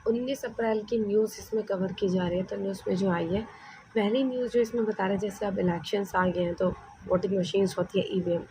19 अप्रैल की न्यूज़ इसमें कवर की जा रही है। तो न्यूज़ में जो आई है, पहली न्यूज़ जो इसमें बता रहे हैं, जैसे अब इलेक्शंस आ गए हैं तो वोटिंग मशीन्स होती है ईवीएम,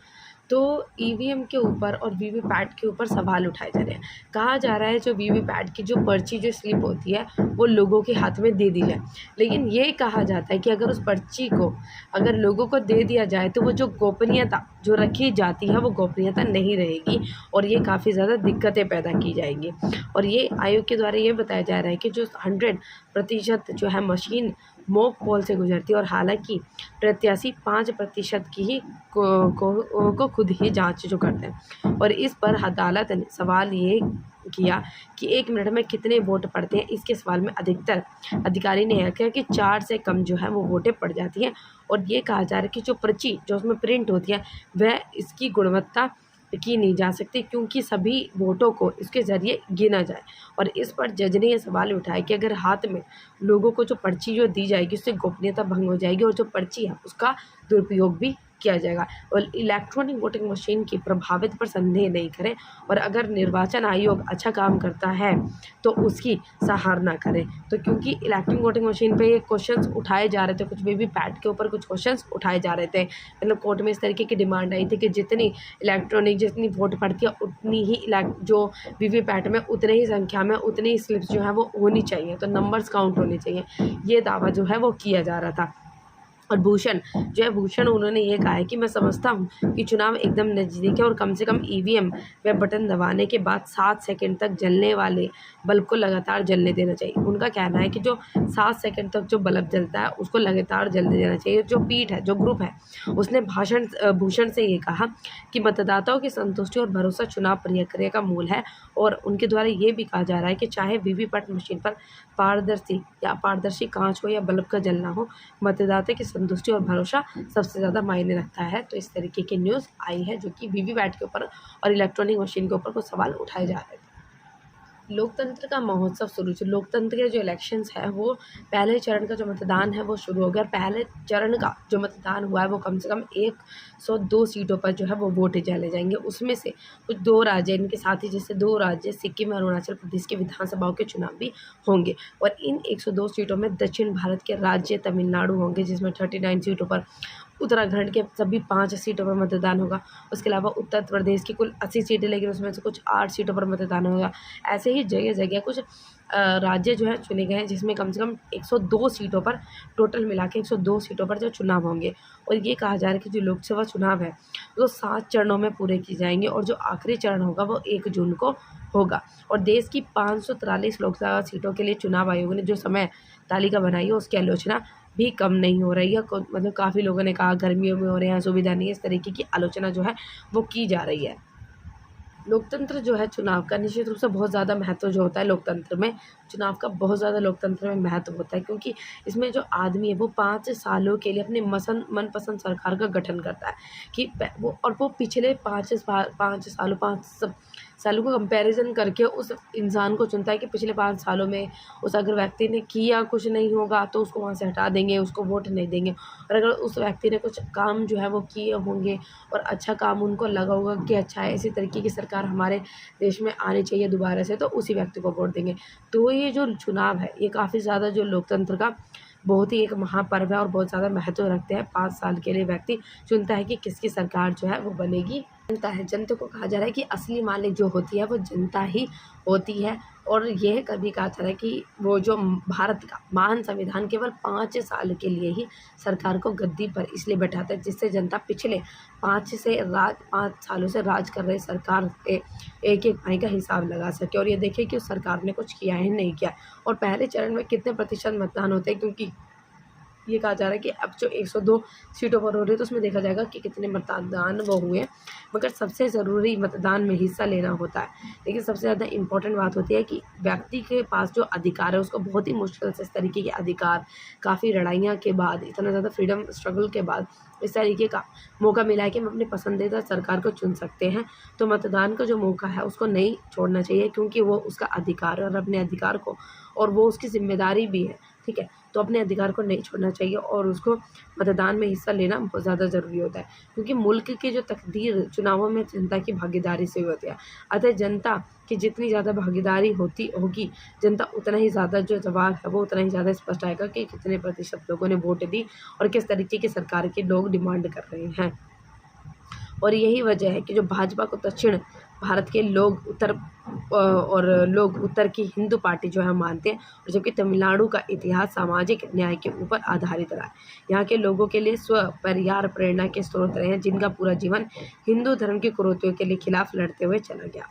तो ईवीएम के ऊपर और वीवीपैट के ऊपर सवाल उठाए जा रहे हैं। कहा जा रहा है जो वीवीपैट की जो पर्ची जो स्लिप होती है वो लोगों के हाथ में दे दी जाए, लेकिन ये कहा जाता है कि अगर उस पर्ची को अगर लोगों को दे दिया जाए तो वो जो गोपनीयता जो रखी जाती है वो गोपनीयता नहीं रहेगी और ये काफ़ी ज़्यादा दिक्कतें पैदा की जाएंगी। और ये आयोग के द्वारा ये बताया जा रहा है कि जो 100% जो है मशीन मॉक पोल से गुजरती है और हालांकि प्रत्याशी 5% की ही को खुद ही जांच जो करते हैं। और इस पर अदालत ने सवाल ये किया कि 1 मिनट में कितने वोट पड़ते हैं। इसके सवाल में अधिकतर अधिकारी ने यह कहा कि 4 से कम जो है वो वोटें पड़ जाती हैं। और ये कहा जा रहा है कि जो पर्ची जो उसमें प्रिंट होती है वह इसकी गुणवत्ता की नहीं जा सकती, क्योंकि सभी वोटों को इसके ज़रिए गिना जाए। और इस पर जज ने यह सवाल उठाया कि अगर हाथ में लोगों को जो पर्ची जो दी जाएगी उससे गोपनीयता भंग हो जाएगी और जो पर्ची है उसका दुरुपयोग भी किया जाएगा। और इलेक्ट्रॉनिक वोटिंग मशीन की प्रभावित पर संदेह नहीं करें और अगर निर्वाचन आयोग अच्छा काम करता है तो उसकी सराहना करें। तो क्योंकि इलेक्ट्रॉनिक वोटिंग मशीन पे ये क्वेश्चंस उठाए जा रहे थे, कुछ वीवीपैट के ऊपर कुछ क्वेश्चंस उठाए जा रहे थे, मतलब कोर्ट में इस तरीके की डिमांड आई थी कि जितनी वोट पड़ती है उतनी ही जो वीवीपैट में उतने ही संख्या में उतनी ही स्लिप्स जो है वो होनी चाहिए, तो नंबर्स काउंट होने चाहिए। ये दावा जो है वो किया जा रहा था। और भूषण उन्होंने ये कहा है कि मैं समझता हूँ कि चुनाव एकदम नज़दीक है और कम से कम ईवीएम व बटन दबाने के बाद 7 सेकंड तक जलने वाले बल्ब को लगातार जलने देना चाहिए। उनका कहना है कि जो 7 सेकंड तक जो बल्ब जलता है उसको लगातार जलने देना चाहिए। जो पीठ है, जो ग्रुप है, उसने भूषण से ये कहा कि मतदाताओं की संतुष्टि और भरोसा चुनाव प्रक्रिया का मूल है। और उनके द्वारा ये भी कहा जा रहा है कि चाहे वीवीपैट मशीन पर पारदर्शी कांच हो या बल्ब का जलना हो, मतदाता की संतुष्टि और भरोसा सबसे ज़्यादा मायने रखता है। तो इस तरीके की न्यूज़ आई है जो कि वीवीपैट के ऊपर और इलेक्ट्रॉनिक मशीन के ऊपर कुछ सवाल उठाए जा रहे थे। लोकतंत्र का महोत्सव शुरू, जो लोकतंत्र के जो इलेक्शंस है वो पहले चरण का जो मतदान है वो शुरू हो गया। पहले चरण का जो मतदान हुआ है वो कम से कम 102 सीटों पर जो है वो वोट डाले जाएंगे। उसमें से कुछ 2 राज्य, इनके साथ ही जैसे 2 राज्य सिक्किम और अरुणाचल प्रदेश के विधानसभाओं के चुनाव भी होंगे। और इन 102 सीटों में दक्षिण भारत के राज्य तमिलनाडु होंगे जिसमें 39 सीटों पर, उत्तराखंड के सभी 5 सीटों पर मतदान होगा। उसके अलावा उत्तर प्रदेश की कुल 80 सीटें, लेकिन उसमें से कुछ 8 सीटों पर मतदान होगा। ऐसे ही जगह-जगह कुछ राज्य जो है चुने गए हैं जिसमें कम से कम 102 सीटों पर, टोटल मिला के 102 सीटों पर जो चुनाव होंगे। और ये कहा जा रहा है कि जो लोकसभा चुनाव है वो 7 चरणों में पूरे किए जाएंगे और जो आखिरी चरण होगा वो 1 जून को होगा। और देश की 543 लोकसभा सीटों के लिए चुनाव आयोग ने जो समय तालिका बनाई है उसकी आलोचना भी कम नहीं हो रही है। मतलब काफ़ी लोगों ने कहा गर्मियों में हो रहे हैं, सुविधा नहीं है, इस तरीके की आलोचना जो है वो की जा रही है। लोकतंत्र जो है चुनाव का निश्चित रूप से बहुत ज़्यादा महत्व जो होता है लोकतंत्र में, चुनाव का बहुत ज़्यादा लोकतंत्र में महत्व होता है, क्योंकि इसमें जो आदमी है वो 5 सालों के लिए अपनी मनपसंद सरकार का गठन करता है कि वो पिछले 5 सालों को कंपैरिजन करके उस इंसान को चुनता है कि पिछले 5 सालों में उस अगर व्यक्ति ने किया कुछ नहीं होगा तो उसको वहाँ से हटा देंगे, उसको वोट नहीं देंगे। और अगर उस व्यक्ति ने कुछ काम जो है वो किए होंगे और अच्छा काम उनको लगा होगा कि अच्छा है, इसी तरीके की सरकार हमारे देश में आनी चाहिए दोबारा से, तो उसी व्यक्ति को वोट देंगे। तो ये जो चुनाव है ये काफ़ी ज़्यादा जो लोकतंत्र का बहुत ही एक महापर्व है और बहुत ज़्यादा महत्व रखते हैं। 5 साल के लिए व्यक्ति चुनता है कि किसकी सरकार जो है वो बनेगी। जनता को कहा जा रहा है कि असली मालिक जो होती है वो जनता ही होती है। और यह कभी कहा जा रहा है कि वो जो भारत का महान संविधान केवल 5 साल के लिए ही सरकार को गद्दी पर इसलिए बैठाता है जिससे जनता पिछले 5 सालों से राज कर रही सरकार के एक एक पाई का हिसाब लगा सके और ये देखे कि उस सरकार ने कुछ किया है नहीं किया। और पहले चरण में कितने प्रतिशत मतदान होते हैं, क्योंकि ये कहा जा रहा है कि अब जो 102 सीटों पर हो रही है तो उसमें देखा जाएगा कि कितने मतदान वो हुए, मगर सबसे ज़रूरी मतदान में हिस्सा लेना होता है। लेकिन सबसे ज़्यादा इम्पोर्टेंट बात होती है कि व्यक्ति के पास जो अधिकार है उसको बहुत ही मुश्किल से इस तरीके के अधिकार, काफ़ी लड़ाइयाँ के बाद, इतना ज़्यादा फ्रीडम स्ट्रगल के बाद इस तरीके का मौका मिला है कि हम अपनी पसंदीदा सरकार को चुन सकते हैं। तो मतदान का जो मौका है उसको नहीं छोड़ना चाहिए, क्योंकि वो उसका अधिकार है और अपने अधिकार को, और वो उसकी ज़िम्मेदारी भी है, ठीक है। तो अपने अधिकार को नहीं छोड़ना चाहिए और उसको मतदान में हिस्सा लेना बहुत ज़्यादा ज़रूरी होता है, क्योंकि मुल्क की जो तकदीर चुनावों में जनता की भागीदारी से होती है। अतः जनता की जितनी ज़्यादा भागीदारी होगी, जनता उतना ही ज़्यादा जो जवाब है वो उतना ही ज़्यादा स्पष्ट आएगा कि कितने प्रतिशत लोगों ने वोट दी और किस तरीके की सरकार के लोग डिमांड कर रहे हैं। और यही वजह है कि जो भाजपा को दक्षिण भारत के लोग उत्तर की हिंदू पार्टी जो है मानते हैं, और जबकि तमिलनाडु का इतिहास सामाजिक न्याय के ऊपर आधारित रहा है। यहाँ के लोगों के लिए स्वपरिवार प्रेरणा के स्रोत रहे हैं, जिनका पूरा जीवन हिंदू धर्म की कुरीतियों के लिए खिलाफ लड़ते हुए चला गया।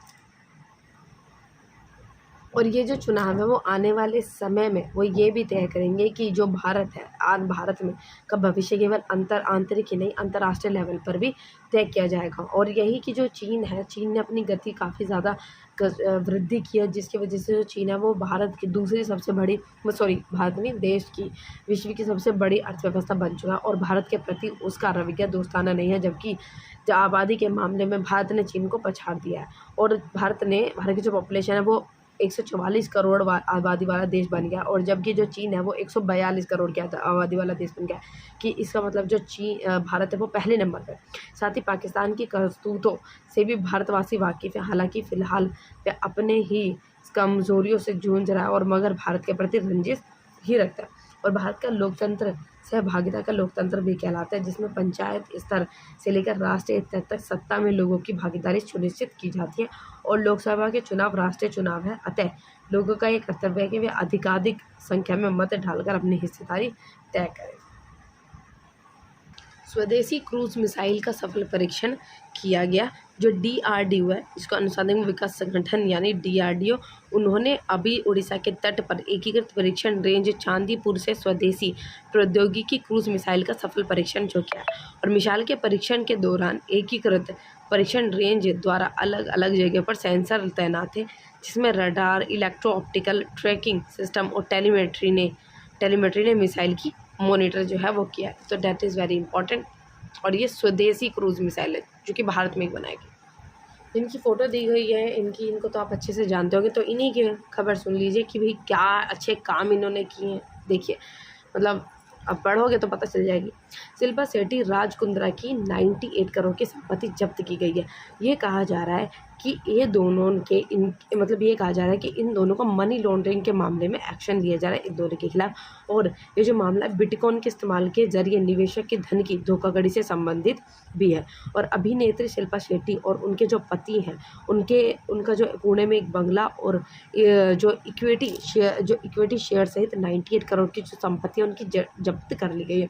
और ये जो चुनाव है वो आने वाले समय में वो ये भी तय करेंगे कि जो भारत है, आज भारत में का भविष्य केवल आंतरिक ही नहीं अंतर्राष्ट्रीय लेवल पर भी तय किया जाएगा। और यही कि जो चीन है, चीन ने अपनी गति काफ़ी ज़्यादा वृद्धि की है, जिसकी वजह से जो चीन है वो भारत की दूसरी सबसे बड़ी भारत नहीं, देश की विश्व की सबसे बड़ी अर्थव्यवस्था बन चुका है। और भारत के प्रति उसका रवैया दोस्ताना नहीं है, जबकि आबादी के मामले में भारत ने चीन को पछाड़ दिया है। और भारत की जो पॉपुलेशन है वो 144 करोड़ आबादी वाला देश बन गया, और जबकि जो चीन है वो 142 करोड़ की आबादी वाला देश बन गया, कि इसका मतलब जो भारत है वो पहले नंबर पर। साथ ही पाकिस्तान की करतूतों से भी भारतवासी वाकिफ़ है, हालांकि फ़िलहाल वह अपने ही कमज़ोरियों से जूझ रहा है और मगर भारत के प्रति रंजिश ही रखता है। और भारत का लोकतंत्र सहभागिता का लोकतंत्र भी कहलाता है, जिसमें पंचायत स्तर से लेकर राष्ट्रीय स्तर तक सत्ता में लोगों की भागीदारी सुनिश्चित की जाती है। और लोकसभा के चुनाव राष्ट्रीय चुनाव है, अतः लोगों का ये कर्तव्य है कि वे अधिकाधिक संख्या में मत डालकर अपनी हिस्सेदारी तय करें। स्वदेशी क्रूज मिसाइल का सफल परीक्षण किया गया। जो DRDO है, इसको अनुसंधान विकास संगठन यानी DRDO, उन्होंने अभी उड़ीसा के तट पर एकीकृत परीक्षण रेंज चांदीपुर से स्वदेशी प्रौद्योगिकी क्रूज मिसाइल का सफल परीक्षण जो किया। और मिसाइल के परीक्षण के दौरान एकीकृत परीक्षण रेंज द्वारा अलग अलग जगह पर सेंसर तैनात थे, जिसमें radar, electro optical tracking system और टेलीमेट्री ने मिसाइल की मॉनिटर जो है वो किया है। तो डैट इज़ वेरी इंपॉर्टेंट। और ये स्वदेशी क्रूज मिसाइल है जो कि भारत में ही बनाएगी। इनकी फ़ोटो दी गई है, इनको तो आप अच्छे से जानते होंगे, तो इन्हीं की खबर सुन लीजिए कि भाई क्या अच्छे काम इन्होंने किए हैं। देखिए, मतलब अब पढ़ोगे तो पता चल जाएगी। शिल्पा शेट्टी राजकुंद्रा की 98 करोड़ की संपत्ति जब्त की गई है। ये कहा जा रहा है कि ये कहा जा रहा है कि इन दोनों को मनी लॉन्ड्रिंग के मामले में एक्शन लिया जा रहा है इन दोनों के खिलाफ। और ये जो मामला है बिटकॉइन के इस्तेमाल के जरिए निवेशक के धन की धोखाधड़ी से संबंधित भी है। और अभिनेत्री शिल्पा शेट्टी और उनके जो पति हैं, उनका जो पुणे में एक बंगला और जो इक्विटी शेयर सहित 98 करोड़ की जो संपत्ति है उनकी जब्त कर ली गई है।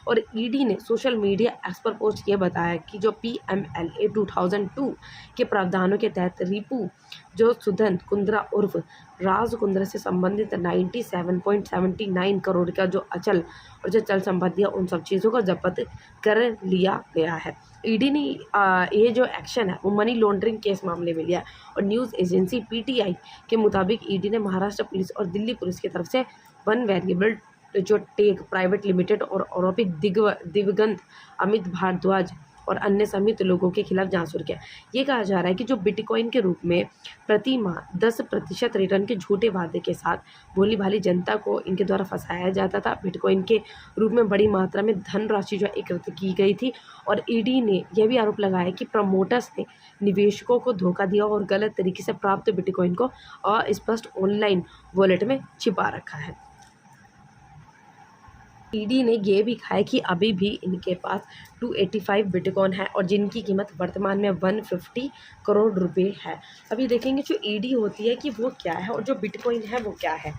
और ईडी ने सोशल मीडिया एक्स पर पोस्ट ये बताया कि जो PMLA 2002 के प्रावधानों के तहत रिपू जो सुधन कुंद्रा उर्फ राज कुंद्रा से संबंधित 97.79 करोड़ का जो अचल और जो चल संपत्ति है उन सब चीज़ों को जब्त कर लिया गया है। ईडी ने ये जो एक्शन है वो मनी लॉन्ड्रिंग केस मामले में लिया। और न्यूज़ एजेंसी PTI के मुताबिक ईडी ने महाराष्ट्र पुलिस और दिल्ली पुलिस की तरफ से वन वेरिएबल जो टेक प्राइवेट लिमिटेड और आरोपित दिवंगत अमित भारद्वाज और अन्य समित लोगों के खिलाफ जांच शुरू किया। ये कहा जा रहा है कि जो बिटकॉइन के रूप में प्रति माह 10% रिटर्न के झूठे वादे के साथ भोली भाली जनता को इनके द्वारा फंसाया जाता था। बिटकॉइन के रूप में बड़ी मात्रा में धनराशि जो एकत्रित की गई थी। और ईडी ने यह भी आरोप लगाया कि प्रमोटर्स ने निवेशकों को धोखा दिया और गलत तरीके से प्राप्त बिटकॉइन को अस्पष्ट ऑनलाइन वॉलेट में छिपा रखा है। ईडी ने ये भी कहा है कि अभी भी इनके पास 285 बिटकॉइन है और जिनकी कीमत वर्तमान में 150 करोड़ रुपए है। अभी देखेंगे जो ईडी होती है कि वो क्या है और जो बिटकॉइन है वो क्या है।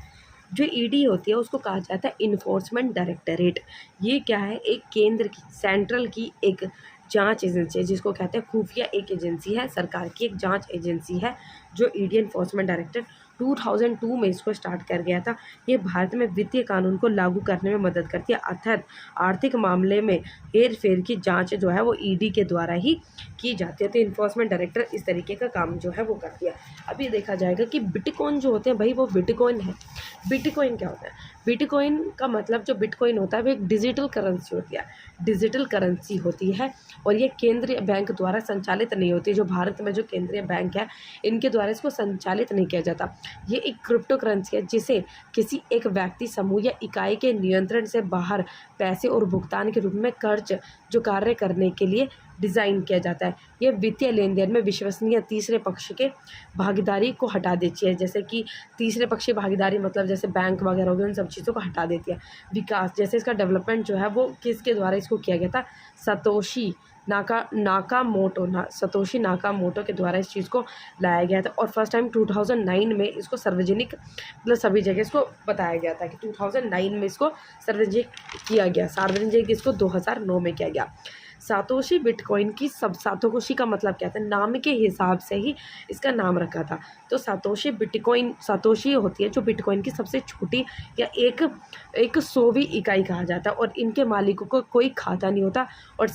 जो ईडी होती है उसको कहा जाता है इन्फोर्समेंट डायरेक्टरेट। ये क्या है, एक केंद्र की सेंट्रल की एक जांच एजेंसी है जिसको कहते हैं खुफिया एक एजेंसी है, सरकार की एक जांच एजेंसी है। जो ईडी इन्फोर्समेंट डायरेक्टर 2002 में इसको स्टार्ट कर गया था। ये भारत में वित्तीय कानून को लागू करने में मदद करती है, अर्थात आर्थिक मामले में हेर फेर की जांच जो है वो ईडी के द्वारा ही की जाती है। तो इन्फोर्समेंट डायरेक्टर इस तरीके का काम जो है वो करती है। अभी देखा जाएगा कि बिटकॉइन जो होते हैं भाई वो बिटकॉइन है। बिटकॉइन क्या होता है? बिटकॉइन का मतलब जो बिटकॉइन होता है वो एक डिजिटल करेंसी होती है और ये केंद्रीय बैंक द्वारा संचालित नहीं होती। जो भारत में जो केंद्रीय बैंक है इनके द्वारा इसको संचालित नहीं किया जाता। ये एक क्रिप्टो करेंसी है जिसे किसी एक व्यक्ति, समूह या इकाई के नियंत्रण से बाहर पैसे और भुगतान के रूप में खर्च जो कार्य करने के लिए डिज़ाइन किया जाता है। ये वित्तीय लेन देन में विश्वसनीय तीसरे पक्ष के भागीदारी को हटा देती है। जैसे कि तीसरे पक्ष की भागीदारी मतलब जैसे बैंक वगैरह हो गए, उन सब चीज़ों को हटा देती है। विकास जैसे इसका डेवलपमेंट जो है वो किसके द्वारा इसको किया गया था, सतोशी नाकामोटो के द्वारा इस चीज़ को लाया गया था। और फर्स्ट टाइम 2009 में इसको सार्वजनिक मतलब सभी जगह इसको बताया गया था कि 2009 में इसको सार्वजनिक इसको 2009 में किया गया। सातोशी बिटकॉइन की सातोशी का मतलब क्या था, नाम के हिसाब से ही इसका नाम रखा था। तो सातोशी होती है जो बिटकॉइन की सबसे छोटी या एक 100वीं इकाई कहा जाता है और इनके मालिकों को कोई खाता नहीं होता और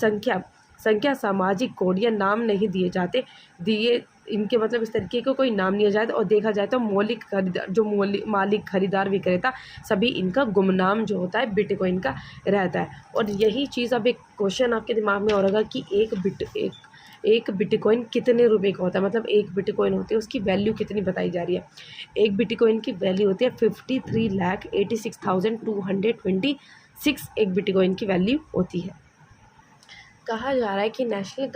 संख्या सामाजिक कोड या नाम नहीं दिए इनके मतलब इस तरीके को कोई नाम नहीं दिया जाता। और देखा जाए तो मालिक खरीदार विक्रेता सभी इनका गुमनाम जो होता है बिटकॉइन का रहता है। और यही चीज़ अब एक क्वेश्चन आपके दिमाग में हो रहा कि एक बिटकॉइन कितने रुपए का होता है, मतलब एक बिटकॉइन होती है उसकी वैल्यू कितनी बताई जा रही है। एक बिटकॉइन की वैल्यू होती है 53,86,226 एक बिटकॉइन की वैल्यू होती है। कहा जा रहा है कि नेशनल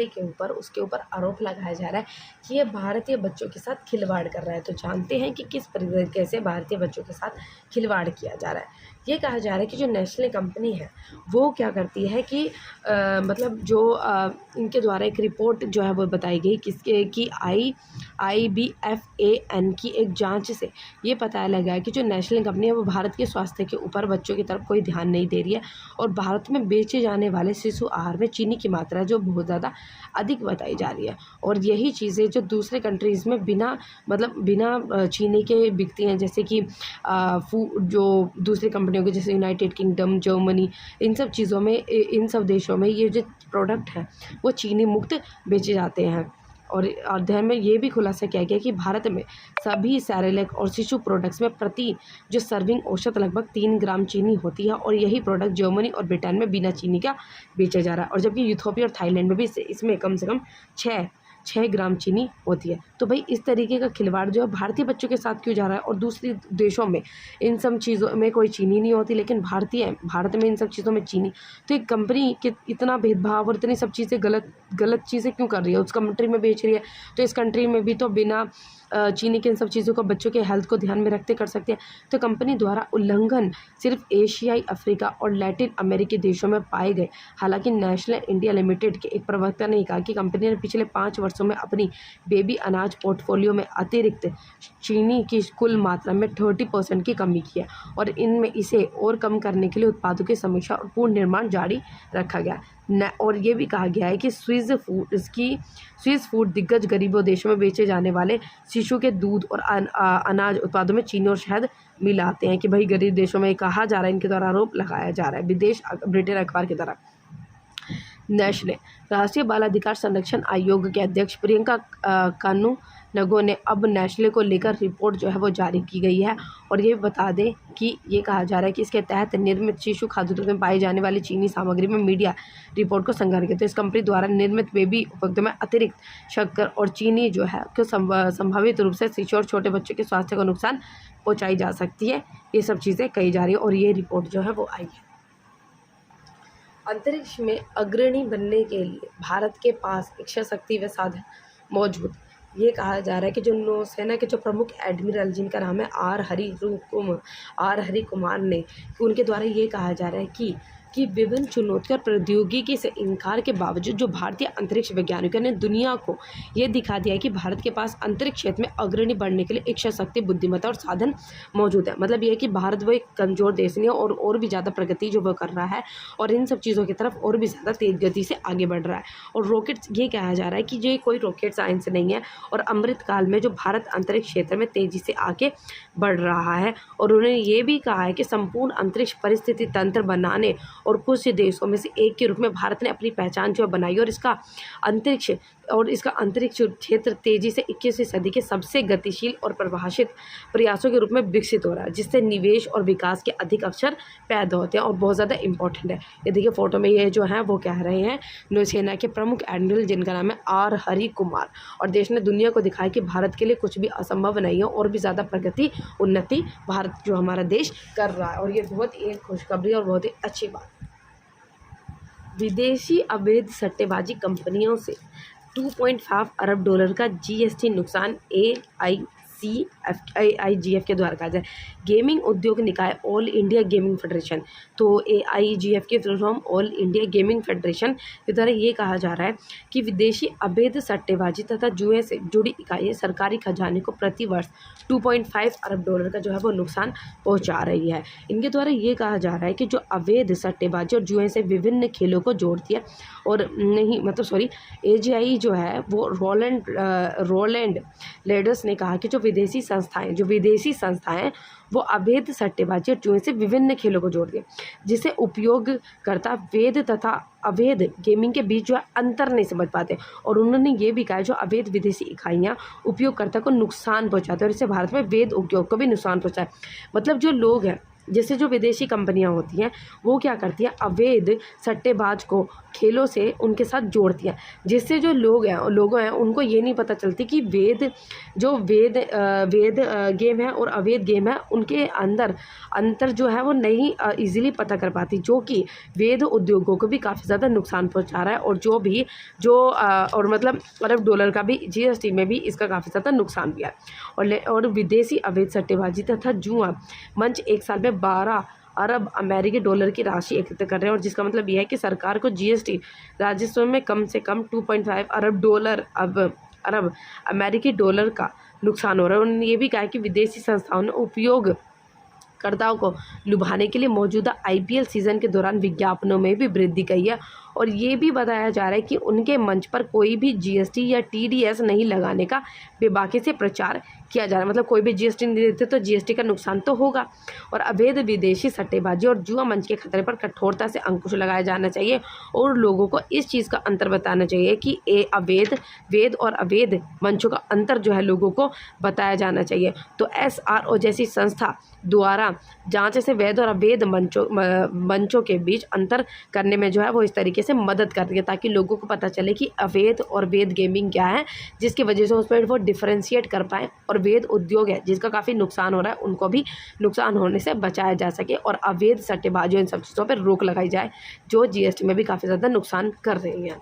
के ऊपर उसके ऊपर आरोप लगाया जा रहा है कि ये भारतीय बच्चों के साथ खिलवाड़ कर रहा है। तो जानते हैं कि किस तरीके से भारतीय बच्चों के साथ खिलवाड़ किया जा रहा है। ये कहा जा रहा है कि जो नेशनल कंपनी है वो क्या करती है कि मतलब जो इनके द्वारा एक रिपोर्ट जो है वो बताई गई कि IBFAN की एक जांच से ये पता लगा है कि जो नेशनल कंपनी है वो भारत के स्वास्थ्य के ऊपर बच्चों की तरफ कोई ध्यान नहीं दे रही है और भारत में बेचे जाने वाले शिशु आहार में चीनी की मात्रा जो बहुत ज़्यादा अधिक बताई जा रही है। और यही चीज़ें जो दूसरे कंट्रीज़ में बिना चीनी के बिकती हैं, जैसे कि जो दूसरी कंपनियों के जैसे यूनाइटेड किंगडम, जर्मनी, इन सब देशों में ये जो प्रोडक्ट हैं वो चीनी मुक्त बेचे जाते हैं। और अध्ययन में ये भी खुलासा किया गया कि भारत में सभी सेरेलैक और शिशु प्रोडक्ट्स में प्रति जो सर्विंग औसत लगभग 3 ग्राम चीनी होती है और यही प्रोडक्ट जर्मनी और ब्रिटेन में बिना चीनी का बेचा जा रहा है। और जबकि यूथोपिया और थाईलैंड में भी इसमें कम से कम 6 ग्राम चीनी होती है। तो भाई इस तरीके का खिलवाड़ जो है भारतीय बच्चों के साथ क्यों जा रहा है। और दूसरे देशों में इन सब चीज़ों में कोई चीनी नहीं होती लेकिन भारत में इन सब चीज़ों में चीनी। तो एक कंपनी के इतना भेदभाव और इतनी सब चीज़ें गलत चीज़ें क्यों कर रही है, उस कंट्री में बेच रही है तो इस कंट्री में भी तो बिना चीनी के इन सब चीज़ों को बच्चों के हेल्थ को ध्यान में रखते कर सकते हैं। तो कंपनी द्वारा उल्लंघन सिर्फ एशियाई, अफ्रीका और लैटिन अमेरिकी देशों में पाए गए। हालांकि नेशनल इंडिया लिमिटेड के एक प्रवक्ता ने कहा कि कंपनी ने पिछले 5 वर्षों में अपनी बेबी अनाज पोर्टफोलियो में अतिरिक्त चीनी की कुल मात्रा में 30% की कमी की है और इनमें इसे और कम करने के लिए उत्पादों की समीक्षा और पूर्ण निर्माण जारी रखा गया। और ये भी कहा गया है कि स्विस फूड दिग्गज गरीबों देशों में बेचे जाने वाले शिशु के दूध और अनाज उत्पादों में चीनी और शहद मिलाते हैं। कि भाई गरीब देशों में कहा जा रहा है, इनके द्वारा आरोप लगाया जा रहा है। ब्रिटेन अखबार की तरह नेशनल राष्ट्रीय बाल अधिकार संरक्षण आयोग के अध्यक्ष प्रियंका कानूनगो ने अब नेशनल को लेकर रिपोर्ट जो है वो जारी की गई है। और ये बता दें कि ये कहा जा रहा है कि इसके तहत निर्मित शिशु खाद्य उत्पाद में पाई जाने वाली चीनी सामग्री में मीडिया रिपोर्ट को संज्ञान किया। तो इस कंपनी द्वारा निर्मित बेबी उपभोक्ता में अतिरिक्त शक्कर और चीनी जो है कि संभावित रूप से शिशु और छोटे बच्चों के स्वास्थ्य को नुकसान पहुँचाई जा सकती है। ये सब चीज़ें कही जा रही है और ये रिपोर्ट जो है वो आई है। अंतरिक्ष में अग्रणी बनने के लिए भारत के पास इच्छा शक्ति व साधन मौजूद। ये कहा जा रहा है कि जो नौसेना के जो प्रमुख एडमिरल जिनका नाम है आर हरि कुमार ने, उनके द्वारा ये कहा जा रहा है कि विभिन्न चुनौतियों और प्रौद्योगिकी से इनकार के बावजूद जो भारतीय अंतरिक्ष वैज्ञानिकों ने दुनिया को ये दिखा दिया है कि भारत के पास अंतरिक्ष क्षेत्र में अग्रणी बढ़ने के लिए इच्छा शक्ति, बुद्धिमत्ता और साधन मौजूद है। मतलब ये है कि भारत वो एक कमज़ोर देश नहीं है और भी ज़्यादा प्रगति जो वो कर रहा है और इन सब चीज़ों की तरफ और भी ज़्यादा तेज़ गति से आगे बढ़ रहा है। और रॉकेट्स, ये कहा जा रहा है कि ये कोई रॉकेट साइंस नहीं है और अमृत काल में जो भारत अंतरिक्ष क्षेत्र में तेज़ी से आगे बढ़ रहा है। और उन्होंने ये भी कहा है कि संपूर्ण अंतरिक्ष परिस्थिति तंत्र बनाने और कुछ देशों में से एक के रूप में भारत ने अपनी पहचान जो बनाई और इसका अंतरिक्ष और इसका अंतरिक्ष क्षेत्र तेज़ी से 21वीं सदी के सबसे गतिशील और प्रभाषित प्रयासों के रूप में विकसित हो रहा है, जिससे निवेश और विकास के अधिक अवसर पैदा होते हैं और बहुत ज़्यादा इंपॉर्टेंट है। ये देखिए फ़ोटो में ये जो है वो कह रहे हैं नौसेना के प्रमुख एडमिरल, जिनका नाम है आर हरि कुमार, और देश ने दुनिया को दिखाया कि भारत के लिए कुछ भी असंभव नहीं है और भी ज़्यादा प्रगति उन्नति भारत जो हमारा देश कर रहा है। और ये बहुत ही एक खुशखबरी और बहुत ही अच्छी बात। विदेशी अवैध सट्टेबाजी कंपनियों से 2.5 अरब डॉलर का जीएसटी नुकसान AIGF के द्वारा कहा जाए। गेमिंग उद्योग निकाय ऑल इंडिया गेमिंग फेडरेशन, तो AIGF के full form all India gaming federation के द्वारा ये कहा जा रहा है कि विदेशी अवैध सट्टेबाजी तथा जुए से जुड़ी इकाइयाँ सरकारी खजाने को प्रति वर्ष 2.5 अरब डॉलर का जो है वो नुकसान पहुंचा रही है। इनके द्वारा ये कहा जा रहा है कि जो अवैध सट्टेबाजी और जुए से विभिन्न खेलों को जोड़ती है और नहीं मतलब सॉरी AGI जो है वो रोलैंड लेडर्स ने कहा कि जो विदेशी संस्थाएं वो अवैध सट्टेबाजी और जुए से विभिन्न खेलों को जोड़ती है, जिसे उपयोगकर्ता वैध तथा अवैध गेमिंग के बीच जो है अंतर नहीं समझ पाते। और उन्होंने ये भी कहा जो अवैध विदेशी इकाइयाँ उपयोगकर्ता को नुकसान पहुंचाते हैं और इससे भारत में वैध उद्योग को भी नुकसान पहुंचाए। मतलब जो लोग हैं, जैसे जो विदेशी कंपनियां होती हैं वो क्या करती हैं, अवैध सट्टेबाज को खेलों से उनके साथ जोड़ती हैं, जिससे जो लोग हैं उनको ये नहीं पता चलती कि वैध गेम है और अवैध गेम है, उनके अंदर अंतर जो है वो नहीं इजीली पता कर पाती, जो कि वैध उद्योगों को भी काफ़ी ज़्यादा नुकसान पहुंचा रहा है। और और मतलब अरब डॉलर का भी GST में भी इसका काफ़ी ज़्यादा नुकसान भी है। और विदेशी अवैध सट्टेबाजी तथा जुआ मंच एक साल में 12 अरब अमेरिकी डॉलर की राशि एकत्र कर रहे हैं, और जिसका मतलब यह है कि सरकार को GST राजस्व में कम से कम 2.5 अरब अमेरिकी डॉलर का नुकसान हो रहा है। उन्होंने ये भी कहा कि विदेशी संस्थाओं ने उपयोगकर्ताओं को लुभाने के लिए मौजूदा IPL सीज़न के दौरान विज्ञापनों में भी वृद्धि की है, और ये भी बताया जा रहा है कि उनके मंच पर कोई भी GST या TDS नहीं लगाने का बेबाकी से प्रचार किया जा रहा है। मतलब कोई भी GST नहीं देते तो GST का नुकसान तो होगा। और अवैध विदेशी सट्टेबाजी और जुआ मंच के खतरे पर कठोरता से अंकुश लगाया जाना चाहिए और लोगों को इस चीज़ का अंतर बताना चाहिए कि वैध और अवैध मंचों का अंतर जो है लोगों को बताया जाना चाहिए। तो SRO जैसी संस्था द्वारा जांच से वैध और अवैध मंचों के बीच अंतर करने में जो है वो इस तरीके से मदद कर रही है, ताकि लोगों को पता चले कि अवैध और वैध गेमिंग क्या है, जिसकी वजह से उसमें वो डिफरेंशिएट कर पाएँ, और वैध उद्योग है जिसका काफ़ी नुकसान हो रहा है उनको भी नुकसान होने से बचाया जा सके, और अवैध सट्टेबाजियों इन सब चीज़ों पर रोक लगाई जाए जो GST में भी काफ़ी ज़्यादा नुकसान कर रही हैं।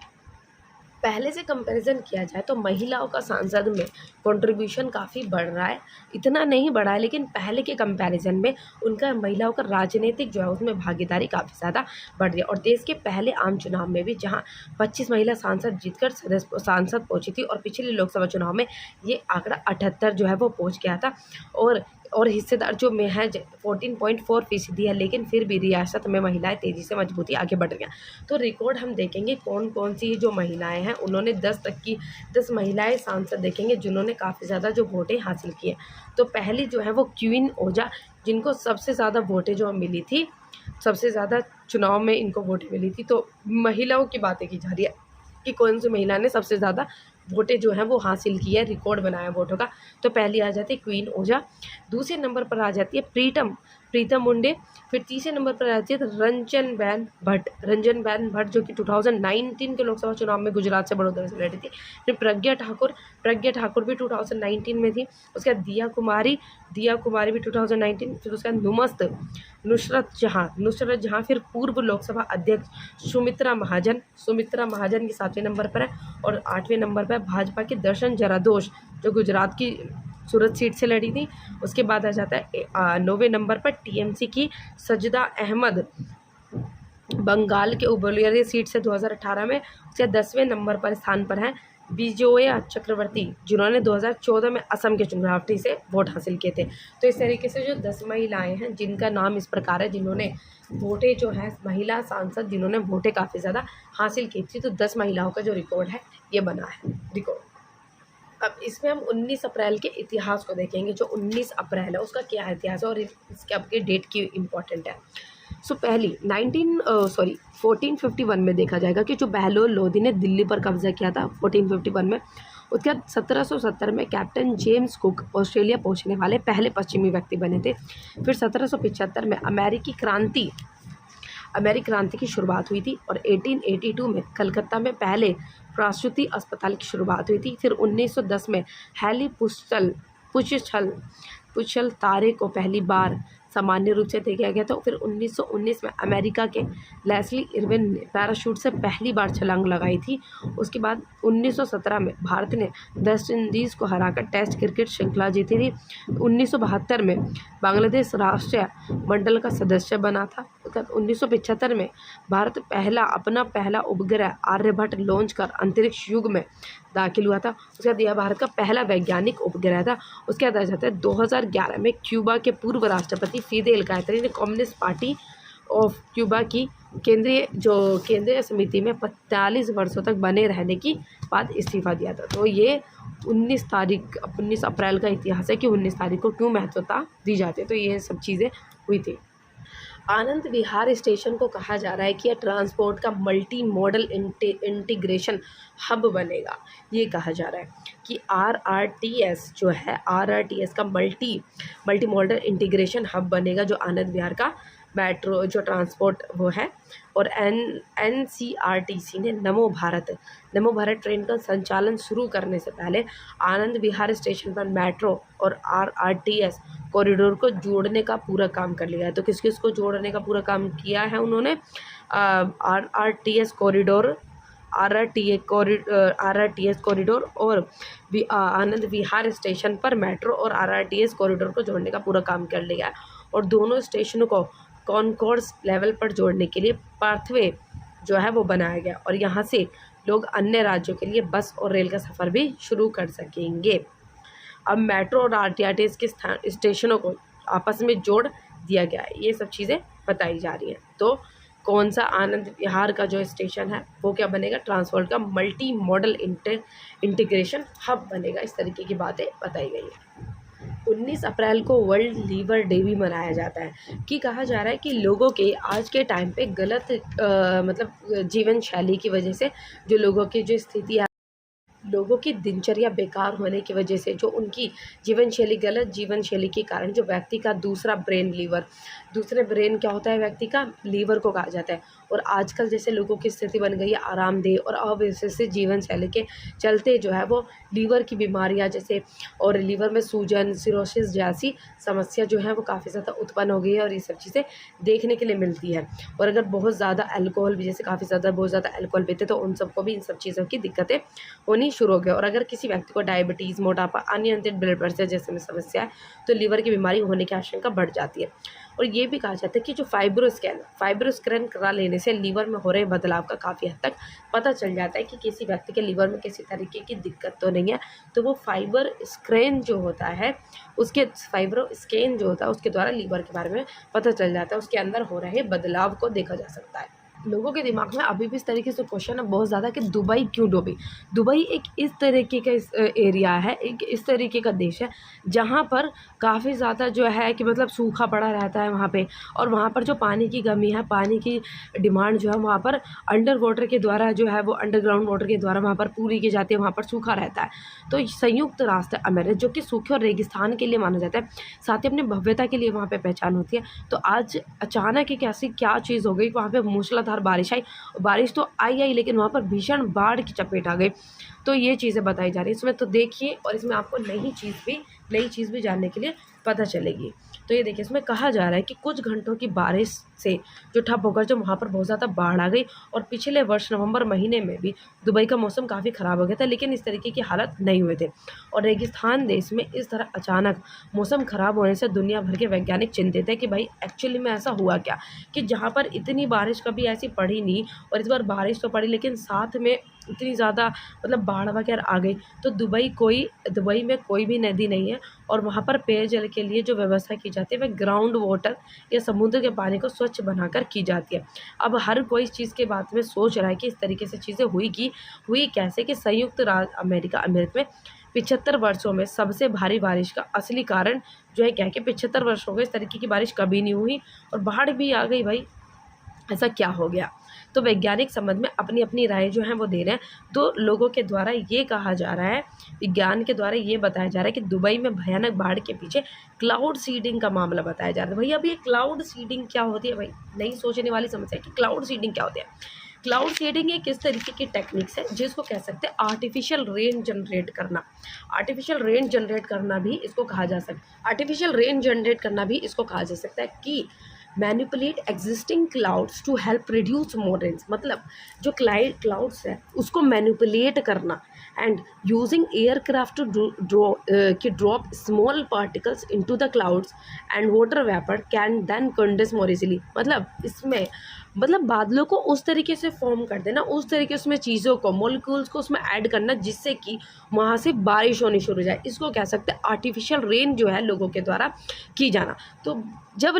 पहले से कंपैरिजन किया जाए तो महिलाओं का संसद में कंट्रीब्यूशन काफ़ी बढ़ रहा है, इतना नहीं बढ़ा है लेकिन पहले के कंपैरिजन में उनका महिलाओं का राजनीतिक जो है उसमें भागीदारी काफ़ी ज़्यादा बढ़ रही है। और देश के पहले आम चुनाव में भी जहां 25 महिला सांसद जीतकर सांसद पहुंची थी, और पिछले लोकसभा चुनाव में ये आंकड़ा 78 जो है वो पहुँच गया था, और हिस्सेदार जो महज 14.4% है, लेकिन फिर भी रियासत में महिलाएं तेज़ी से मजबूती आगे बढ़ रही हैं। तो रिकॉर्ड हम देखेंगे कौन कौन सी जो महिलाएं हैं, उन्होंने 10 महिलाएं सांसद देखेंगे जिन्होंने काफ़ी ज़्यादा जो वोटें हासिल की हैं। तो पहली जो है वो क्वीन ओजा, जिनको सबसे ज़्यादा वोटें जो मिली थी, सबसे ज़्यादा चुनाव में इनको वोटें मिली थी। तो महिलाओं की बातें की जा रही है कि कौन सी महिला ने सबसे ज़्यादा वोटें जो हैं वो हासिल की है, रिकॉर्ड बनाया वोटों का। तो पहली आ जाती है क्वीन ओजा, दूसरे नंबर पर आ जाती है प्रीतम मुंडे, फिर तीसरे नंबर पर आ जाती है रंजन बेन भट्ट जो कि 2019 के लोकसभा चुनाव में गुजरात से बड़ौदा से लड़ी थी। फिर प्रज्ञा ठाकुर भी 2019 में थी। उसके बाद दिया कुमारी भी 2019। फिर उसके बाद नुसरत जहाँ फिर पूर्व लोकसभा अध्यक्ष सुमित्रा महाजन के 7वें नंबर पर है, और 8वें नंबर पर भाजपा के दर्शन जरादोश जो गुजरात की सूरत सीट से लड़ी थी। उसके बाद आ जाता है 9वें नंबर पर TMC की सजदा अहमद, बंगाल के उबलिया सीट से 2018 में। उसके 10वें नंबर पर स्थान पर हैं विजोया चक्रवर्ती, जिन्होंने 2014 में असम के चुनावटी से वोट हासिल किए थे। तो इस तरीके से जो 10 महिलाएं हैं जिनका नाम इस प्रकार है, जिन्होंने वोटें जो है महिला सांसद जिन्होंने वोटें काफ़ी ज़्यादा हासिल की थी, तो 10 महिलाओं का जो रिकॉर्ड है ये बना है रिकॉर्ड। अब इसमें हम 19 अप्रैल के इतिहास को देखेंगे। जो 19 अप्रैल है उसका क्या इतिहास है और इसके अब के डेट की इम्पोर्टेंट है। सो पहली 1451 में देखा जाएगा कि जो बहलोल लोधी ने दिल्ली पर कब्जा किया था 1451 में। उसके बाद 1770 में कैप्टन जेम्स कुक ऑस्ट्रेलिया पहुंचने वाले पहले पश्चिमी व्यक्ति बने थे। फिर 1775 में अमेरिकी क्रांति की शुरुआत हुई थी और 1882 में कलकत्ता में पहले प्रसूति अस्पताल की शुरुआत हुई थी। फिर 1910 में हैली पुच्छल तारे को पहली बार सामान्य रूप से देखा गया था। फिर 1919 में अमेरिका के लेस्ली इरविन ने पैराशूट से पहली बार छलांग लगाई थी। उसके बाद 1917 में भारत ने वेस्ट इंडीज़ को हराकर टेस्ट क्रिकेट श्रृंखला जीती थी। 1972 में बांग्लादेश राष्ट्रीय मंडल का सदस्य बना था। उसके बाद 1975 में भारत अपना पहला उपग्रह आर्यभट्ट लॉन्च कर अंतरिक्ष युग में दाखिल हुआ था। उसके बाद यह भारत का पहला वैज्ञानिक उपग्रह था। उसके बाद आ जाता है 2011 में क्यूबा के पूर्व राष्ट्रपति फिदेल कैस्ट्रो ने कम्युनिस्ट पार्टी ऑफ क्यूबा की केंद्रीय समिति में 45 वर्षों तक बने रहने की बाद इस्तीफा दिया था। तो ये 19 अप्रैल का इतिहास है कि 19 तारीख को क्यों महत्वता दी जाती है। तो ये सब चीज़ें हुई थी। आनंद विहार स्टेशन को कहा जा रहा है कि यह ट्रांसपोर्ट का मल्टी मॉडल इंटीग्रेशन हब बनेगा। ये कहा जा रहा है कि आरआरटीएस जो है, आरआरटीएस का मल्टी मॉडल इंटीग्रेशन हब बनेगा, जो आनंद विहार का मेट्रो जो ट्रांसपोर्ट वो है। और एनसीआरटीसी ने नमो भारत ट्रेन का संचालन शुरू करने से पहले आनंद विहार स्टेशन पर मेट्रो और आरआरटीएस कॉरिडोर को जोड़ने का पूरा काम कर लिया है। तो किस किस को जोड़ने का पूरा काम किया है उन्होंने? आरआरटीएस कॉरिडोर और आनंद विहार स्टेशन पर मेट्रो और आरआरटीएस कॉरिडोर को जोड़ने का पूरा काम कर लिया है। और दोनों स्टेशनों को कॉन्कोर्स लेवल पर जोड़ने के लिए पाथवे जो है वो बनाया गया और यहाँ से लोग अन्य राज्यों के लिए बस और रेल का सफ़र भी शुरू कर सकेंगे। अब मेट्रो और आरटीआरटीएस के स्टेशनों को आपस में जोड़ दिया गया है। ये सब चीज़ें बताई जा रही हैं। तो कौन सा आनंद विहार का जो स्टेशन है वो क्या बनेगा? ट्रांसपोर्ट का मल्टी मॉडल इंटीग्रेशन हब बनेगा। इस तरीके की बातें बताई गई हैं। 19 अप्रैल को वर्ल्ड लीवर डे भी मनाया जाता है। कि कहा जा रहा है कि लोगों के आज के टाइम पे गलत जीवन शैली की वजह से जो लोगों की जो स्थिति है, लोगों की दिनचर्या बेकार होने की वजह से जो उनकी गलत जीवन शैली के कारण जो व्यक्ति का दूसरा ब्रेन क्या होता है? व्यक्ति का लीवर को कहा जाता है। और आजकल जैसे लोगों की स्थिति बन गई है आरामदेह और अव्यवस्थित जीवन शैली के चलते जो है वो लीवर की बीमारियां जैसे और लीवर में सूजन, सिरोसिस जैसी समस्या जो है वो काफ़ी ज़्यादा उत्पन्न हो गई है और ये सब चीज़ें देखने के लिए मिलती है। और अगर बहुत ज़्यादा अल्कोहल भी जैसे बहुत ज़्यादा अल्कोहल पीते तो उन सबको भी इन सब चीज़ों की दिक्कतें होनी शुरू हो गई। और अगर किसी व्यक्ति को डायबिटीज़, मोटापा, अनियंत्रित ब्लड प्रेशर जैसे में समस्या है तो लीवर की बीमारी होने की आशंका बढ़ जाती है। और ये भी कहा जाता है कि जो फाइब्रोस्कैन करा लेने से लीवर में हो रहे बदलाव का काफ़ी हद तक पता चल जाता है कि किसी व्यक्ति के लीवर में किसी तरीके की दिक्कत तो नहीं है। तो वो फाइब्रोस्कैन जो होता है उसके द्वारा लीवर के बारे में पता चल जाता है, उसके अंदर हो रहे बदलाव को देखा जा सकता है। लोगों के दिमाग में अभी भी इस तरीके से क्वेश्चन है बहुत ज़्यादा कि दुबई क्यों डूबी। दुबई एक इस तरीके का एरिया है, एक इस तरीके का देश है जहाँ पर काफ़ी ज़्यादा जो है कि मतलब सूखा पड़ा रहता है वहाँ पे। और वहाँ पर जो पानी की कमी है, पानी की डिमांड जो है वहाँ पर अंडरग्राउंड वाटर के द्वारा वहाँ पर पूरी की जाती है, वहाँ पर सूखा रहता है। तो संयुक्त राष्ट्र अमीरात जो कि सूखे और रेगिस्तान के लिए माना जाता है, साथ ही अपनी भव्यता के लिए वहाँ पर पहचान होती है। तो आज अचानक एक ऐसी क्या चीज़ हो गई, वहाँ पर मूसलाधार बारिश आई। बारिश तो आई लेकिन वहाँ पर भीषण बाढ़ की चपेट आ गई। तो ये चीज़ें बताई जा रही है इसमें। तो देखिए और इसमें आपको नई चीज़ भी जानने के लिए पता चलेगी। तो ये देखिए इसमें कहा जा रहा है कि कुछ घंटों की बारिश से जो ठप होकर जो वहाँ पर बहुत ज़्यादा बाढ़ आ गई। और पिछले वर्ष नवंबर महीने में भी दुबई का मौसम काफ़ी ख़राब हो गया था, लेकिन इस तरीके की हालत नहीं हुए थे। और रेगिस्तान देश में इस तरह अचानक मौसम ख़राब होने से दुनिया भर के वैज्ञानिक चिंतित है कि भाई एक्चुअली में ऐसा हुआ क्या, कि जहाँ पर इतनी बारिश कभी ऐसी पड़ी नहीं और इस बार बारिश तो पड़ी लेकिन साथ में इतनी ज़्यादा मतलब बाढ़ वगैरह आ गई। तो दुबई में कोई भी नदी नहीं है और वहाँ पर पेयजल के लिए जो व्यवस्था की जाती है वह ग्राउंड वाटर या समुद्र के पानी को स्वच्छ बनाकर की जाती है। अब हर कोई इस चीज़ के बारे में सोच रहा है कि इस तरीके से चीज़ें हुई कैसे कि संयुक्त राज्य अमेरिका में 75 वर्षों में सबसे भारी बारिश का असली कारण जो है क्या है कि 75 वर्ष हो गए इस तरीके की बारिश कभी नहीं हुई और बाढ़ भी आ गई भाई, ऐसा क्या हो गया। तो वैज्ञानिक संबंध में अपनी अपनी राय जो है वो दे रहे हैं। तो लोगों के द्वारा ये कहा जा रहा है, विज्ञान के द्वारा ये बताया जा रहा है कि दुबई में भयानक बाढ़ के पीछे क्लाउड सीडिंग का मामला बताया जा रहा है। भाई अब ये क्लाउड सीडिंग क्या होती है, भाई नई सोचने वाली समस्या है कि क्लाउड सीडिंग क्या होती है। क्लाउड सीडिंग एक किस तरीके की टेक्निक्स है जिसको कह सकते हैं आर्टिफिशियल रेन जनरेट करना। आर्टिफिशियल रेन जनरेट करना भी इसको कहा जा सकता है, आर्टिफिशियल रेन जनरेट करना भी इसको कहा जा सकता है कि manipulate existing clouds to help reduce more rains. मतलब जो क्लाउड्स है उसको मैनिपुलेट करना and using aircraft to drop small particles into the clouds and water vapour can then condense more easily. मतलब इसमें बादलों को उस तरीके से फॉर्म कर देना, उस तरीके से उसमें चीज़ों को मॉलिक्यूल्स को उसमें ऐड करना जिससे कि वहाँ से बारिश होनी शुरू हो जाए। इसको कह सकते हैं आर्टिफिशियल रेन जो है लोगों के द्वारा की जाना। तो जब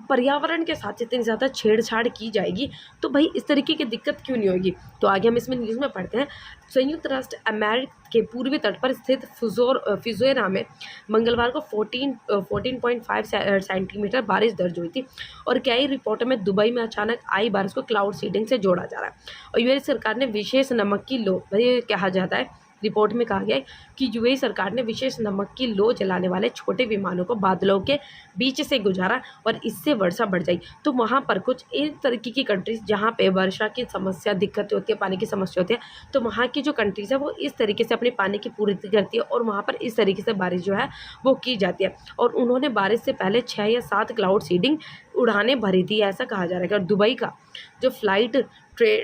पर्यावरण के साथ इतनी ज़्यादा छेड़छाड़ की जाएगी तो भाई इस तरीके की दिक्कत क्यों नहीं होगी। तो आगे हम इसमें न्यूज़ में पढ़ते हैं। संयुक्त राष्ट्र अमेरिका के पूर्वी तट पर स्थित फिजोरा में मंगलवार को 14.5 सेंटीमीटर बारिश दर्ज हुई थी और कई रिपोर्टों में दुबई में अचानक आई बारिश को क्लाउड सीडिंग से जोड़ा जा रहा है। और यूएस सरकार ने विशेष नमक की लो, ये कहा जाता है, रिपोर्ट में कहा गया है कि यूएई सरकार ने विशेष नमक की लो जलाने वाले छोटे विमानों को बादलों के बीच से गुजारा और इससे वर्षा बढ़ जाई। तो वहाँ पर कुछ इस तरीके की कंट्रीज़ जहाँ पे वर्षा की समस्या दिक्कत होती है, पानी की समस्या होती है, तो वहाँ की जो कंट्रीज़ है वो इस तरीके से अपने पानी की पूर्ति करती है और वहाँ पर इस तरीके से बारिश जो है वो की जाती है। और उन्होंने बारिश से पहले 6 या 7 क्लाउड सीडिंग उड़ानें भरी थी, ऐसा कहा जा रहा है। और दुबई का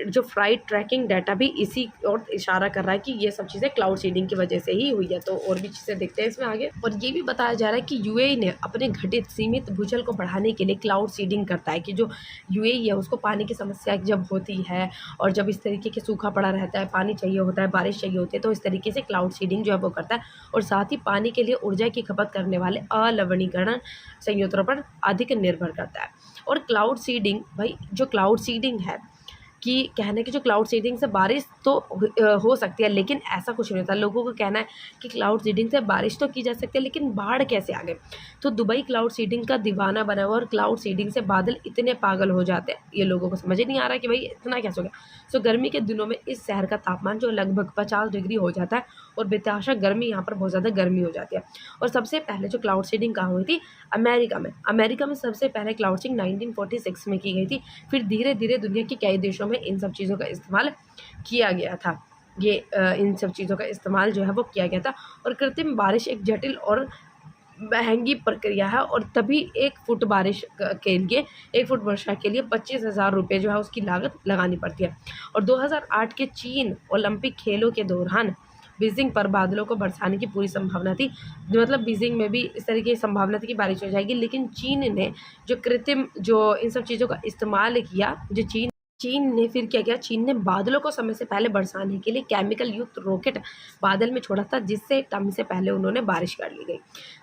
जो फ्लाइट ट्रैकिंग डाटा भी इसी और इशारा कर रहा है कि ये सब चीज़ें क्लाउड सीडिंग की वजह से ही हुई है। तो और भी चीज़ें देखते हैं इसमें आगे। और ये भी बताया जा रहा है कि यूएई ने अपने घटित सीमित भूजल को बढ़ाने के लिए क्लाउड सीडिंग करता है कि जो यूएई है उसको पानी की समस्या जब होती है और जब इस तरीके के सूखा पड़ा रहता है, पानी चाहिए होता है, बारिश चाहिए होती है, तो इस तरीके से क्लाउड सीडिंग जो है वो करता है। और साथ ही पानी के लिए ऊर्जा की खपत करने वाले अलवणीकरण संयंत्रों पर अधिक निर्भर करता है। और क्लाउड सीडिंग, भाई जो क्लाउड सीडिंग है कि कहने की जो क्लाउड सीडिंग से बारिश तो हो सकती है, लेकिन ऐसा कुछ नहीं होता। लोगों का कहना है कि क्लाउड सीडिंग से बारिश तो की जा सकती है लेकिन बाढ़ कैसे आ गए। तो दुबई क्लाउड सीडिंग का दीवाना बना हुआ और क्लाउड सीडिंग से बादल इतने पागल हो जाते हैं, ये लोगों को समझ ही नहीं आ रहा कि भाई इतना कैसे हो गया। सो गर्मी के दिनों में इस शहर का तापमान जो लगभग 50 डिग्री हो जाता है और बेतहाशा गर्मी, यहाँ पर बहुत ज़्यादा गर्मी हो जाती है। और सबसे पहले जो क्लाउड सीडिंग कहाँ हुई थी, अमेरिका में सबसे पहले क्लाउड सीडिंग 1946 में की गई थी। फिर धीरे धीरे दुनिया के कई देशों में इन सब चीज़ों का इस्तेमाल किया गया था। इन सब चीज़ों का इस्तेमाल जो है वो किया गया था। और कृत्रिम बारिश एक जटिल और महंगी प्रक्रिया है और तभी 1 फुट वर्षा के लिए 25,000 रुपये जो है उसकी लागत लगानी पड़ती है। और 2008 के चीन ओलंपिक खेलों के दौरान बीजिंग पर बादलों को बरसाने की पूरी संभावना थी। मतलब बीजिंग में भी इस तरीके की संभावना थी कि बारिश हो जाएगी, लेकिन चीन ने जो इन सब चीज़ों का इस्तेमाल किया, चीन ने फिर क्या किया, चीन ने बादलों को समय से पहले बरसाने के लिए केमिकल युक्त रॉकेट बादल में छोड़ा था, जिससे समय से पहले उन्होंने बारिश कर ली गई।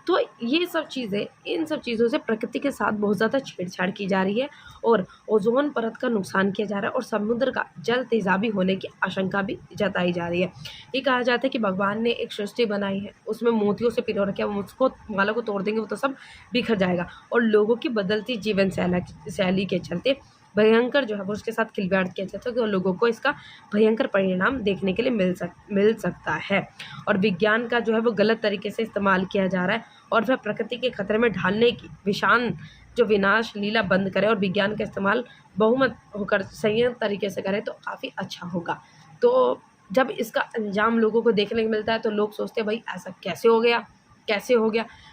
तो ये सब चीज़ें, इन सब चीज़ों से प्रकृति के साथ बहुत ज़्यादा छेड़छाड़ की जा रही है और ओजोन परत का नुकसान किया जा रहा है और समुद्र का जल तेजाबी होने की आशंका भी जताई जा रही है। ये कहा जाता है कि भगवान ने एक सृष्टि बनाई है, उसमें मोतियों से पिरो रखा है, उसको माला को तोड़ देंगे वो तो सब बिखर जाएगा। और लोगों की बदलती जीवन शैली के चलते भयंकर जो है वो उसके साथ खिलवाड़ किया जाता है तो लोगों को इसका भयंकर परिणाम देखने के लिए मिल सकता है। और विज्ञान का जो है वो गलत तरीके से इस्तेमाल किया जा रहा है और वह प्रकृति के खतरे में ढालने की विशान जो विनाश लीला बंद करे और विज्ञान का इस्तेमाल बहुमत होकर संयत तरीके से करे तो काफ़ी अच्छा होगा। तो जब इसका अंजाम लोगों को देखने को मिलता है तो लोग सोचते हैं भाई ऐसा कैसे हो गया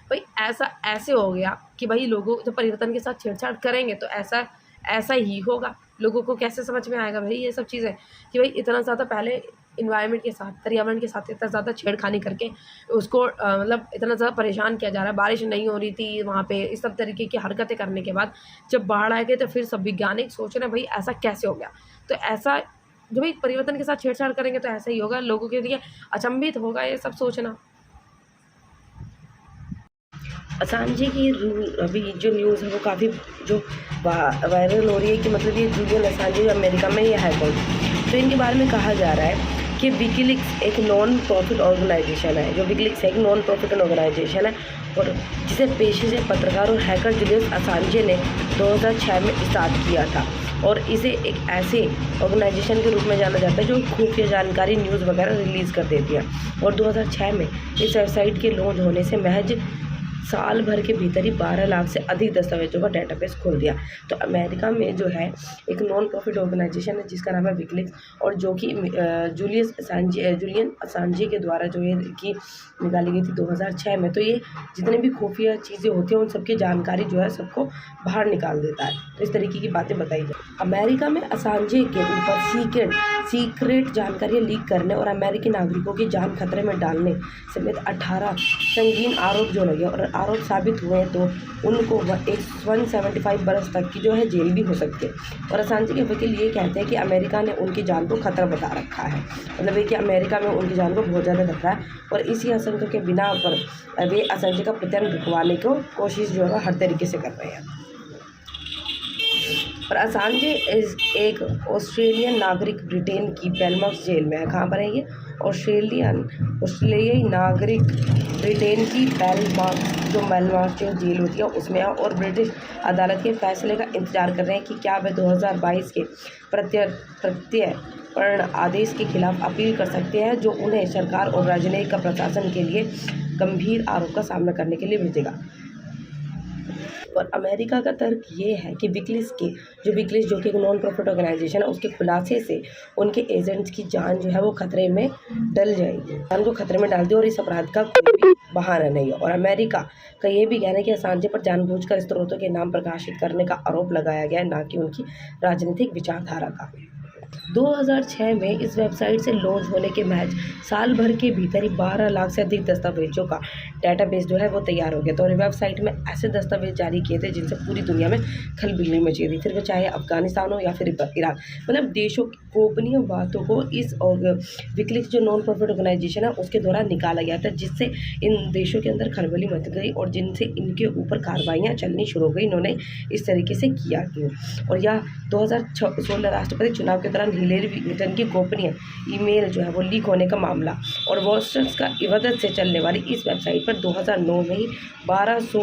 भाई ऐसे हो गया कि भाई लोगों जब परिवर्तन के साथ छेड़छाड़ करेंगे तो ऐसा ही होगा। लोगों को कैसे समझ में आएगा भाई ये सब चीज़ें कि भाई इतना ज़्यादा पहले इन्वायरमेंट के साथ, पर्यावरण के साथ इतना ज़्यादा छेड़खानी करके उसको मतलब इतना ज़्यादा परेशान किया जा रहा है। बारिश नहीं हो रही थी वहाँ पे, इस सब तरीके की हरकतें करने के बाद जब बाढ़ आ गई तो फिर सब वैज्ञानिक सोच रहे हैं भाई ऐसा कैसे हो गया। तो ऐसा जो भाई परिवर्तन के साथ छेड़छाड़ करेंगे तो ऐसा ही होगा। लोगों के लिए अचंभित होगा ये सब सोचना। असांजे की अभी जो न्यूज़ है वो काफ़ी जो वायरल हो रही है कि मतलब ये जूलियन असांजे जो अमेरिका में ही है कोई, तो इनके बारे में कहा जा रहा है कि विकीलीक्स एक नॉन प्रॉफिट ऑर्गेनाइजेशन है, जो विकीलीक्स एक नॉन प्रॉफिट ऑर्गेनाइजेशन है और जिसे पेशे से पत्रकार और हैकर जूलियन असांजे ने 2006 में स्टार्ट किया था। और इसे एक ऐसे ऑर्गेनाइजेशन के रूप में जाना जाता है जो खुफिया जानकारी, न्यूज़ वगैरह रिलीज़ कर देती है। और 2006 में इस वेबसाइट के लॉन्च होने से महज साल भर के भीतर ही 12 लाख से अधिक दस्तावेजों का डेटाबेस खोल दिया। तो अमेरिका में जो है एक नॉन प्रॉफिट ऑर्गेनाइजेशन है जिसका नाम है विकीलीक्स, और जो कि जूलियन असांजे के द्वारा जो है कि निकाली गई थी 2006 में। तो ये जितने भी खुफिया चीज़ें होती हैं उन सबकी जानकारी जो है सबको बाहर निकाल देता है। तो इस तरीके की बातें बताई जाए। अमेरिका में असांजे के ऊपर सीक्रेट जानकारी लीक करने और अमेरिकी नागरिकों की जान खतरे में डालने समेत 18 संगीन आरोप जो लगे और आरोप साबित हुए तो उनको 175 बरस तक की जो है जेल भी हो सकती है। और असांजे के वकील ये कहते हैं कि अमेरिका ने उनकी जान को खतरा बता रखा है, मतलब ये कि अमेरिका में उनकी जान को बहुत ज़्यादा खतरा है और इसी आशंका के बिना पर वे असांजे का प्रत्यार्पण रुकवाने को कोशिश जो है हर तरीके से कर रहे हैं। और असांजे एक ऑस्ट्रेलियन नागरिक ब्रिटेन की बेलमार्क्स जेल में है। कहाँ पर है ये? ऑस्ट्रेलियाई नागरिक ब्रिटेन की बेलमार्क्स जो जेल होती है उसमें है और ब्रिटिश अदालत के फैसले का इंतजार कर रहे हैं कि क्या वे 2022 के प्रत्यर्पण आदेश के खिलाफ अपील कर सकते हैं जो उन्हें सरकार और राजनयिक का प्रशासन के लिए गंभीर आरोप का सामना करने के लिए भेजेगा। और अमेरिका का तर्क ये है कि विकीलीक्स जो कि एक नॉन प्रॉफिट ऑर्गेनाइजेशन है उसके खुलासे से उनके एजेंट्स की जान जो है वो खतरे में डल जाएगी, जान को खतरे में डाल दी और इस अपराध का कोई भी बहाना नहीं है। और अमेरिका का ये भी कहना है कि असांजे पर जानबूझकर स्रोतों के नाम प्रकाशित करने का आरोप लगाया गया है, ना कि उनकी राजनीतिक विचारधारा का। 2006 में इस वेबसाइट से लॉन्च होने के महज साल भर के भीतर ही 12 लाख से अधिक दस्तावेजों का डेटाबेस जो है वो तैयार हो गया था। और वेबसाइट में ऐसे दस्तावेज जारी किए थे जिनसे पूरी दुनिया में खलबली मची थी, फिर वो चाहे अफगानिस्तान हो या फिर इराक, मतलब देशों की गोपनीय बातों को इस विकीलीक्स जो नॉन प्रॉफिट ऑर्गेनाइजेशन है उसके द्वारा निकाला गया था, जिससे इन देशों के अंदर खलबली मच गई और जिनसे इनके ऊपर कार्रवाइयाँ चलनी शुरू हो गई। इन्होंने इस तरीके से किया क्यों? और यह 2016 राष्ट्रपति चुनाव के दौरान हिलेरी क्लिंटन की गोपनीय ईमेल जो है वो लीक होने का मामला और वॉट्सएप का इबादत से चलने वाली इस वेबसाइट पर 2009 में ही 1200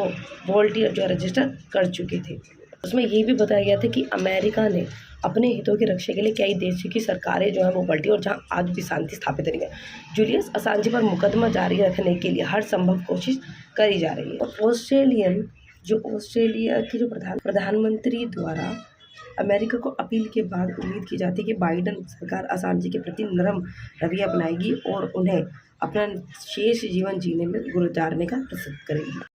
वॉलंटियर जो रजिस्टर कर चुके थे। उसमें ये भी बताया गया था कि अमेरिका ने अपने हितों की रक्षा के लिए कई देशों की सरकारें जो है वो पलटी और जहाँ आज भी शांति स्थापित रही है। जूलियस असांजे पर मुकदमा जारी रखने के लिए हर संभव कोशिश करी जा रही है। और ऑस्ट्रेलिया की जो प्रधानमंत्री द्वारा अमेरिका को अपील के बाद उम्मीद की जाती है कि बाइडेन सरकार असांजे के प्रति नरम रवैया अपनाएगी और उन्हें अपना शेष जीवन जीने में गुजारने का प्रयास करेगी।